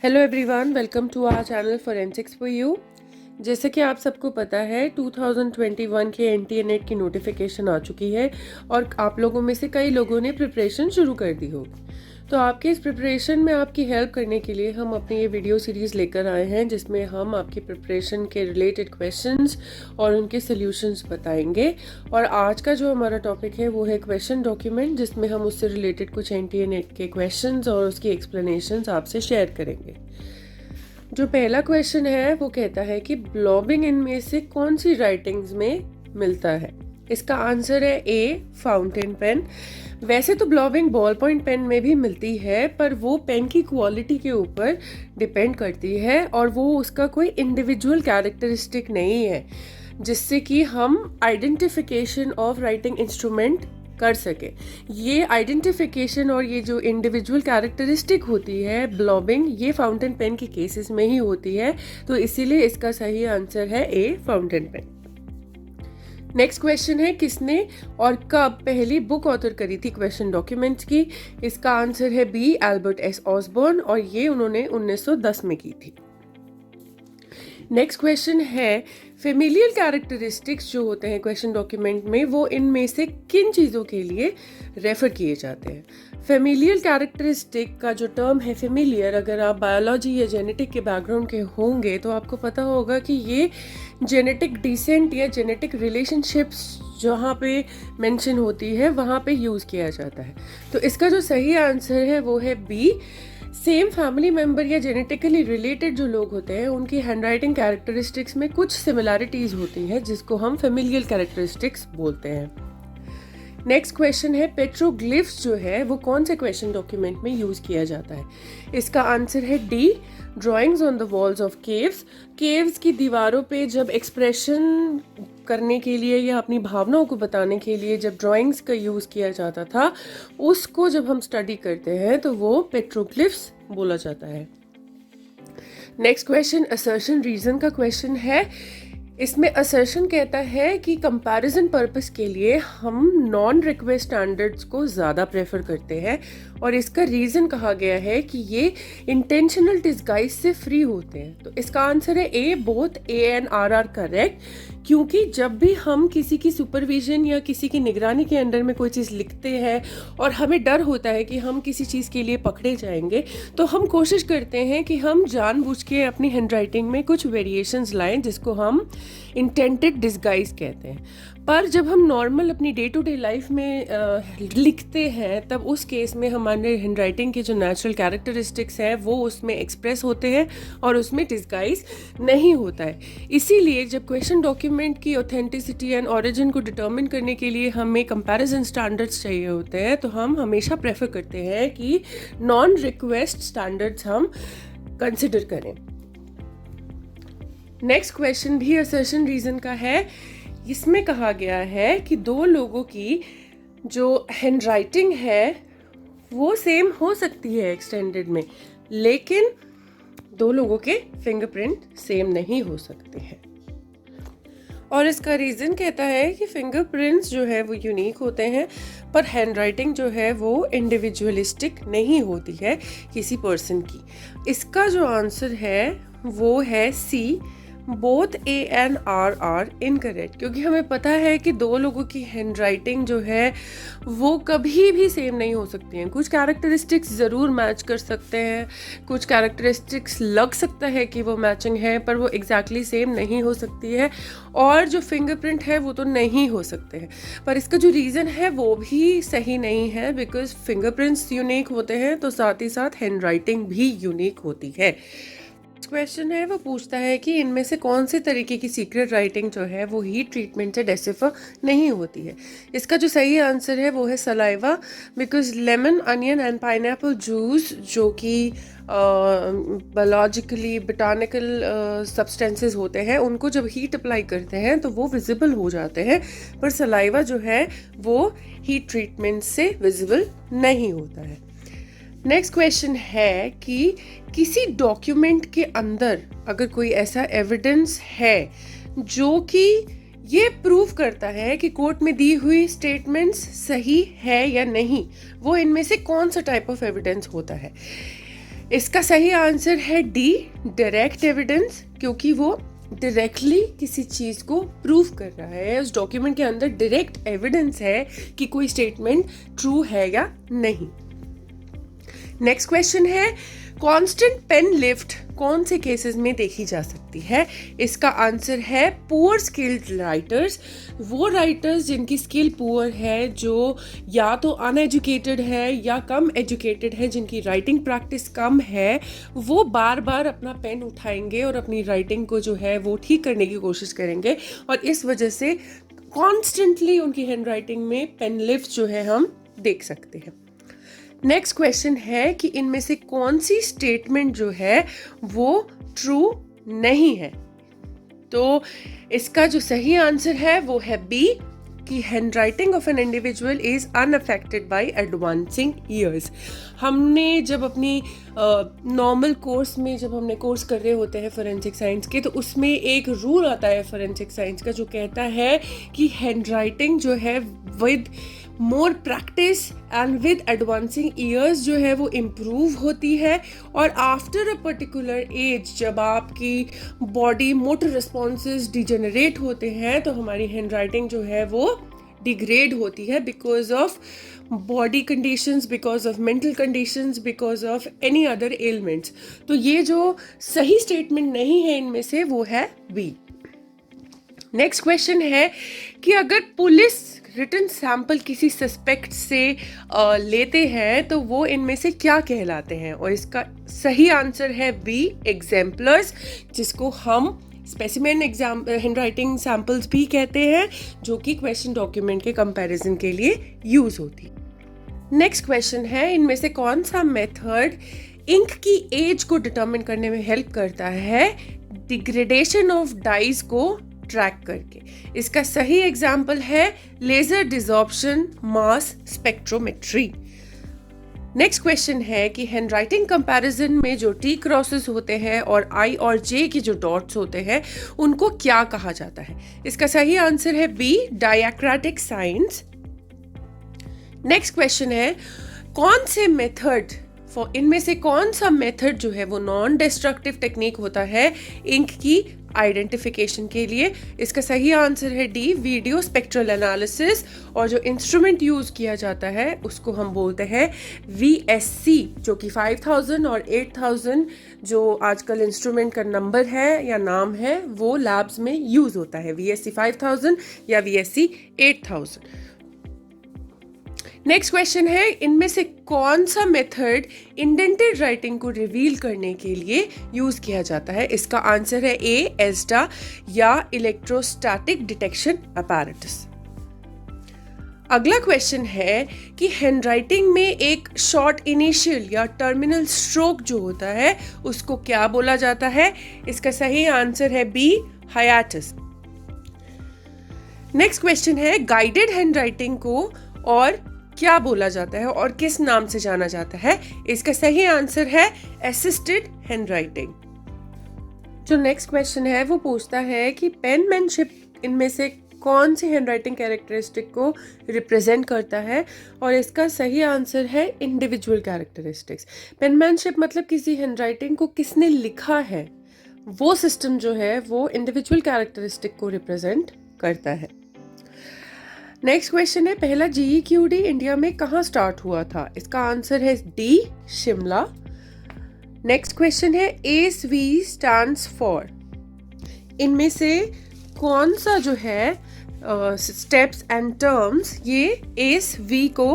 Hello everyone, welcome to our channel forensics for you. जैसे कि आप सबको पता है 2021 के NTA-NET की नोटिफिकेशन आ चुकी है और आप लोगों में से कई लोगों ने प्रिपरेशन शुरू कर दी होगी। तो आपके इस प्रिपरेशन में आपकी हेल्प करने के लिए हम अपनी ये वीडियो सीरीज़ लेकर आए हैं, जिसमें हम आपकी प्रिपरेशन के रिलेटेड क्वेश्चंस और उनके सॉल्यूशंस बताएंगे। और आज का जो हमारा टॉपिक है वो है क्वेश्चन डॉक्यूमेंट, जिसमें हम उससे रिलेटेड कुछ NTA-NET के क्वेश्चंस और उसकी एक्सप्लेनेशंस आपसे शेयर करेंगे। जो पहला क्वेश्चन है वो कहता है कि ब्लॉबिंग इनमें से कौन सी राइटिंग्स में मिलता है। इसका आंसर है ए, फाउंटेन पेन। वैसे तो ब्लॉबिंग बॉल पॉइंट पेन में भी मिलती है, पर वो पेन की क्वालिटी के ऊपर डिपेंड करती है और वो उसका कोई इंडिविजुअल कैरेक्टरिस्टिक नहीं है जिससे कि हम आइडेंटिफिकेशन ऑफ राइटिंग इंस्ट्रूमेंट कर सके। ये आइडेंटिफिकेशन और ये जो इंडिविजुअल कैरेक्टरिस्टिक होती है ब्लॉबिंग, ये फाउंटेन पेन के केसेस में ही होती है। तो इसीलिए इसका सही आंसर है ए, फाउंटेन पेन। नेक्स्ट क्वेश्चन है, किसने और कब पहली बुक ऑथर करी थी क्वेश्चन डॉक्यूमेंट्स की। इसका आंसर है बी, एल्बर्ट एस ऑसबॉर्न, और ये उन्होंने 1910 में की थी। नेक्स्ट क्वेश्चन है, फेमिलियल कैरेक्टरिस्टिक्स जो होते हैं क्वेश्चन डॉक्यूमेंट में, वो इनमें से किन चीज़ों के लिए रेफर किए जाते हैं। फेमिलियल कैरेक्टरिस्टिक का जो टर्म है फेमिलियर, अगर आप बायोलॉजी या जेनेटिक के बैकग्राउंड के होंगे तो आपको पता होगा कि ये जेनेटिक डिसेंट या जेनेटिक रिलेशनशिप्स जहाँ पे मेंशन होती है वहाँ पे यूज़ किया जाता है। तो इसका जो सही आंसर है वो है बी, सेम फैमिली मेंबर या जेनेटिकली रिलेटेड जो लोग होते हैं उनकी हैंडराइटिंग कैरेक्टरिस्टिक्स में कुछ सिमिलैरिटीज होती है, जिसको हम फेमिलियल कैरेक्टरिस्टिक्स बोलते हैं। नेक्स्ट क्वेश्चन है, पेट्रोग्लिफ्स जो है वो कौन से क्वेश्चन डॉक्यूमेंट में यूज किया जाता है। इसका आंसर है D, drawings on the walls of caves. Caves की दीवारों पे जब एक्सप्रेशन करने के लिए या अपनी भावनाओं को बताने के लिए जब ड्राइंग्स का यूज़ किया जाता था, उसको जब हम स्टडी करते हैं तो वो पेट्रोग्लिफ्स बोला जाता है। नेक्स्ट क्वेश्चन असर्शन रीजन का क्वेश्चन है। इसमें असर्शन कहता है कि कंपैरिजन पर्पस के लिए हम नॉन रिक्वेस्ट स्टैंडर्ड्स को ज़्यादा प्रेफर करते हैं, और इसका रीज़न कहा गया है कि ये इंटेंशनल डिस्गाइज से फ्री होते हैं। तो इसका आंसर है A, both A and R are correct, क्योंकि जब भी हम किसी की सुपरविजन या किसी की निगरानी के अंडर में कोई चीज़ लिखते हैं और हमें डर होता है कि हम किसी चीज़ के लिए पकड़े जाएंगे, तो हम कोशिश करते हैं कि हम जानबूझ के अपनी हैंडराइटिंग में कुछ वेरिएशंस लाएं, जिसको हम इंटेंटेड डिस्गाइज कहते हैं। पर जब हम नॉर्मल अपनी डे टू डे लाइफ में लिखते हैं, तब उस केस में हमारे हैंडराइटिंग के जो नेचुरल कैरेक्टरिस्टिक्स हैं वो उसमें एक्सप्रेस होते हैं और उसमें डिस्गाइज नहीं होता है। इसीलिए जब क्वेश्चन डॉक्यूमेंट की ऑथेंटिसिटी एंड ऑरिजिन को डिटर्मिन करने के लिए हमें कंपैरिजन स्टैंडर्ड्स चाहिए होते हैं, तो हम हमेशा प्रेफर करते हैं कि नॉन रिक्वेस्ट स्टैंडर्ड्स हम कंसिडर करें। नेक्स्ट क्वेश्चन भी असर्शन रीजन का है। इसमें कहा गया है कि दो लोगों की जो हैंडराइटिंग है वो सेम हो सकती है एक्सटेंडेड में, लेकिन दो लोगों के फिंगरप्रिंट सेम नहीं हो सकते हैं। और इसका रीज़न कहता है कि फिंगरप्रिंट्स जो है वो यूनिक होते हैं, पर हैंडराइटिंग जो है वो इंडिविजुअलिस्टिक नहीं होती है किसी पर्सन की। इसका जो आंसर है वो है C, both A and R are incorrect, क्योंकि हमें पता है कि दो लोगों की हैंडराइटिंग जो है वो कभी भी सेम नहीं हो सकती हैं। कुछ कैरेक्टरिस्टिक्स ज़रूर मैच कर सकते हैं, कुछ कैरेक्टरिस्टिक्स लग सकता है कि वो मैचिंग है, पर वो एग्जैक्टली सेम नहीं हो सकती है। और जो फिंगरप्रिंट है वो तो नहीं हो सकते हैं, पर इसका जो रीज़न है वो भी सही नहीं है, बिकॉज फिंगरप्रिंट्स यूनिक होते हैं तो साथ ही साथ हैंडराइटिंग भी यूनिक होती है। क्वेश्चन है, वो पूछता है कि इनमें से कौन से तरीके की सीक्रेट राइटिंग जो है वो हीट ट्रीटमेंट से डेसिफर नहीं होती है। इसका जो सही आंसर है वो है saliva, because lemon, onion and pineapple juice जो कि बायोलॉजिकली बोटानिकल सब्सटेंसेस होते हैं, उनको जब हीट अप्लाई करते हैं तो वो विजिबल हो जाते हैं, पर सलाइवा जो है वो हीट ट्रीटमेंट से विजिबल नहीं होता है। नेक्स्ट क्वेश्चन है कि किसी डॉक्यूमेंट के अंदर अगर कोई ऐसा एविडेंस है जो कि ये प्रूव करता है कि कोर्ट में दी हुई स्टेटमेंट्स सही है या नहीं, वो इनमें से कौन सा टाइप ऑफ एविडेंस होता है। इसका सही आंसर है डी, डायरेक्ट एविडेंस, क्योंकि वो डायरेक्टली किसी चीज को प्रूव कर रहा है। उस डॉक्यूमेंट के अंदर डायरेक्ट एविडेंस है कि कोई स्टेटमेंट ट्रू है या नहीं। नेक्स्ट क्वेश्चन है, कांस्टेंट पेन लिफ्ट कौन से केसेस में देखी जा सकती है? इसका आंसर है पुअर स्किल्ड राइटर्स। वो राइटर्स जिनकी स्किल पुअर है, जो या तो अनएजुकेटेड है या कम एजुकेटेड है, जिनकी राइटिंग प्रैक्टिस कम है, वो बार बार अपना पेन उठाएंगे और अपनी राइटिंग को जो है वो ठीक करने की कोशिश करेंगे, और इस वजह से कॉन्स्टेंटली उनकी हैंड राइटिंग में पेन लिफ्ट जो है हम देख सकते हैं। नेक्स्ट क्वेश्चन है कि इनमें से कौन सी स्टेटमेंट जो है वो ट्रू नहीं है? तो इसका जो सही आंसर है वो है बी, कि handwriting of an individual is unaffected bye advancing years. हमने जब अपनी नॉर्मल कोर्स में जब हमने कोर्स कर रहे होते हैं फोरेंसिक साइंस के, तो उसमें एक रूल आता है फोरेंसिक साइंस का जो कहता है कि हैंडराइटिंग जो है with more practice and with advancing years जो है वो इम्प्रूव होती है, और आफ्टर अ पर्टिकुलर एज जब आपकी बॉडी मोटर रिस्पॉन्सेज डिजेनरेट होते हैं तो हमारी हैंड राइटिंग जो है वो डिग्रेड होती है because of body conditions, because of mental conditions, because of any other elements. तो ये जो सही स्टेटमेंट नहीं है इनमें से वो है बी। नेक्स्ट क्वेश्चन है कि अगर पुलिस रिटन सैंपल किसी सस्पेक्ट से लेते हैं तो वो इनमें से क्या कहलाते हैं? और इसका सही आंसर है बी, एग्जाम्पलर्स, जिसको हम स्पेसिमेन हैंड राइटिंग सैंपल्स भी कहते हैं, जो कि क्वेश्चन डॉक्यूमेंट के कंपैरिजन के लिए यूज होती। नेक्स्ट क्वेश्चन है, इनमें से कौन सा मेथड इंक की एज को डिटरमिन करने में हेल्प करता है डिग्रेडेशन ऑफ डाइज को ट्रैक करके? इसका सही एग्जाम्पल है laser desorption mass spectrometry. Next question है कि हैंडराइटिंग कंपैरिजन में जो टी क्रॉसेस होते हैं और आई और जे के जो डॉट्स होते हैं उनको क्या कहा जाता है? इसका सही आंसर है बी, डायक्राटिक साइंस। नेक्स्ट क्वेश्चन है, कौन से मेथड इनमें से कौन सा मेथड जो है वो नॉन डिस्ट्रक्टिव टेक्निक होता है इंक की आइडेंटिफिकेशन के लिए? इसका सही आंसर है डी, वीडियो स्पेक्ट्रल एनालिसिस, और जो इंस्ट्रूमेंट यूज किया जाता है उसको हम बोलते हैं VSC, जो कि 5000 और 8000 जो आजकल इंस्ट्रूमेंट का नंबर है या नाम है वो लैब्स में यूज होता है, VSC 5000 या VSC 8000। नेक्स्ट क्वेश्चन है, इनमें से कौन सा मेथड इंडेंटेड राइटिंग को रिवील करने के लिए यूज किया जाता है? इसका आंसर है ए, एस्डा या इलेक्ट्रोस्टैटिक डिटेक्शन अपैरेटस। अगला क्वेश्चन है कि हैंडराइटिंग में एक शॉर्ट इनिशियल या टर्मिनल स्ट्रोक जो होता है उसको क्या बोला जाता है? इसका सही आंसर है बी, हाइएटस। नेक्स्ट क्वेश्चन है, गाइडेड हैंडराइटिंग को और क्या बोला जाता है और किस नाम से जाना जाता है? इसका सही आंसर है असिस्टेड हैंडराइटिंग। जो नेक्स्ट क्वेश्चन है वो पूछता है कि पेनमैनशिप इनमें से कौन सी हैंडराइटिंग कैरेक्टरिस्टिक को रिप्रेजेंट करता है? और इसका सही आंसर है इंडिविजुअल कैरेक्टरिस्टिक्स। पेनमैनशिप मतलब किसी हैंडराइटिंग को किसने लिखा है, वो सिस्टम जो है वो इंडिविजुअल कैरेक्टरिस्टिक को रिप्रेजेंट करता है। नेक्स्ट क्वेश्चन है, पहला GEQD इंडिया में कहाँ स्टार्ट हुआ था? इसका आंसर है डी, शिमला। नेक्स्ट क्वेश्चन है, ASV स्टैंड्स फॉर, इनमें से कौन सा जो है स्टेप्स एंड टर्म्स ये ASV को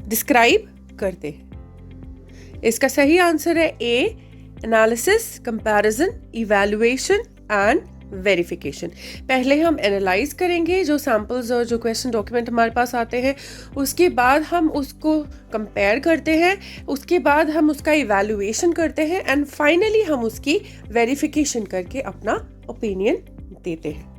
डिस्क्राइब करते हैं? इसका सही आंसर है A, analysis, comparison, evaluation and verification. पहले हम एनालाइज करेंगे जो सैंपल्स और जो क्वेश्चन डॉक्यूमेंट हमारे पास आते हैं, उसके बाद हम उसको कंपेयर करते हैं, उसके बाद हम उसका इवैल्यूएशन करते हैं एंड फाइनली हम उसकी वेरिफिकेशन करके अपना ओपिनियन देते हैं।